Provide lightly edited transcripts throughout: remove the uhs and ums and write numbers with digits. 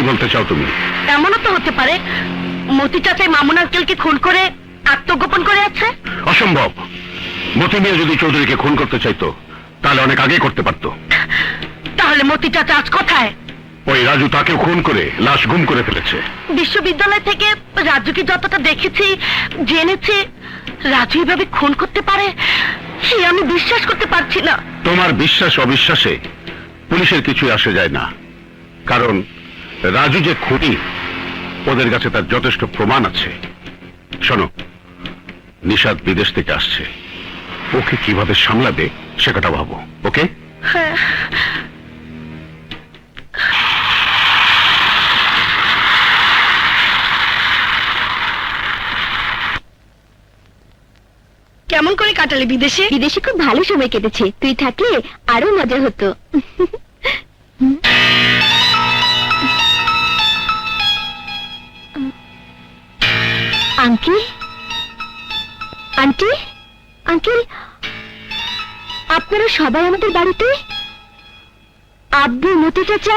বলতে চাও তুমি? এমনও তো হতে পারে মতি চাচাই মামুন আঙ্কেলকে খুন করে আত্মগোপন করে আছে। অসম্ভব। মতি মিয়া যদি চৌধুরীকে খুন করতে চাইতো তাহলে অনেক আগে করতে পারতো। তাহলে মতি চাচা আজ কোথায়? ওই রাজু তাকেও খুন করে লাশ গুম করে ফেলেছে। বিশ্ববিদ্যালয় থেকে রাজুকে যতটা দেখেছি জেনেছি, রাজু এভাবে খুন করতে পারে সে আমি বিশ্বাস করতে পারছি না। তোমার বিশ্বাস অবিশ্বাসে পুলিশের কিছুই আসে যায় না, কারণ রাজু যে খুনি ওদের কাছে তার যথেষ্ট প্রমাণ আছে। শোনো, নিশাদ বিদেশ থেকে আসছে, ওকে কিভাবে সামলাবে সেটা ভাবো। ওকে? হ্যাঁ। কেমন করে কাটালে বিদেশে? বিদেশে খুব ভালো সময় কেটেছে, তুই থাকলে আরো মজা হতো। আঙ্কেল, আন্টি, আঙ্কেল, আপনারা সবাই আমাদের বাড়িতে? আব্বু, মতি চাচা,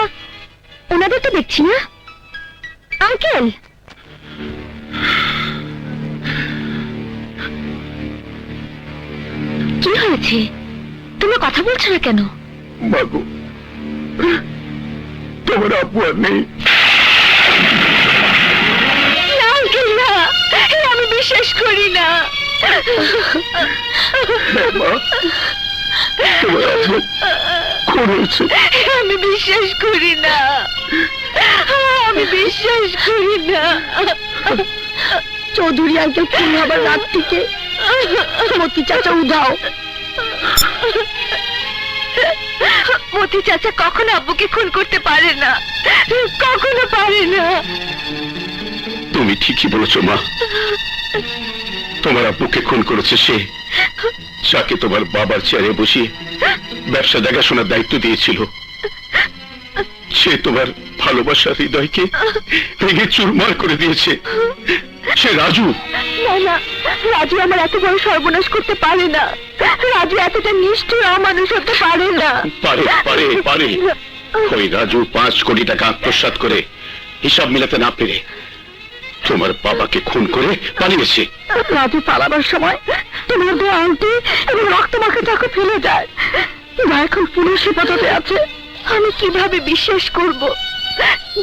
ওনাদের তো দেখছি না। আঙ্কেল, কি হয়েছে? তোমরা কথা বলছো না কেন? বাবু, তোমার আব্বু আর নেই। না আঙ্কেল, না, আমি বিশ্বাস করি না। তোমার আব্বু খুন হয়েছে। আমি বিশ্বাস করি না, আমি বিশ্বাস করি না। চৌধুরী আঙ্কেল খুন হবার রাত থেকে মতি চাচা উধাও। মতি চাচা কখনো আব্বুকে খুন করতে পারে না, কখনো পারে না। তুমি ঠিকই বলেছো মা, তোমার আব্বুকে খুন করেছে সে যাকে তোমার বাবার চেয়ারে বসিয়ে ব্যবসা দেখাশোনার দায়িত্ব দিয়েছিল। সে তোমার ভালোবাসার হৃদয়কে ভেঙে চুরমার করে দিয়েছে। সে রাজু। না না, রাজু আমার এত বড় সর্বনাশ করতে পারে না। রাজু এতটা নিষ্ঠুর অমানুষ হতে পারে না। পারে পারে পারে। ওই রাজু 5 কোটি টাকা আত্মসাৎ করে হিসাব মিলাতে না পেরে তোমার বাবাকে খুন করে পালিয়েছে। রাজু পালাবার সময় তোমার দু আন্টি এবং রক্তমাখা টাকা ফেলে যায়। এখন পুলিশ হেফাজতে আছে। আমি কিভাবে বিশ্বাস করব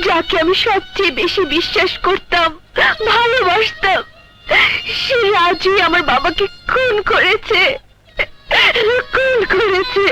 যাকে আমি সবচেয়ে বেশি বিশ্বাস করতাম, ভালোবাসতাম, সে রাজুই আমার বাবাকে খুন করেছে, খুন করেছে।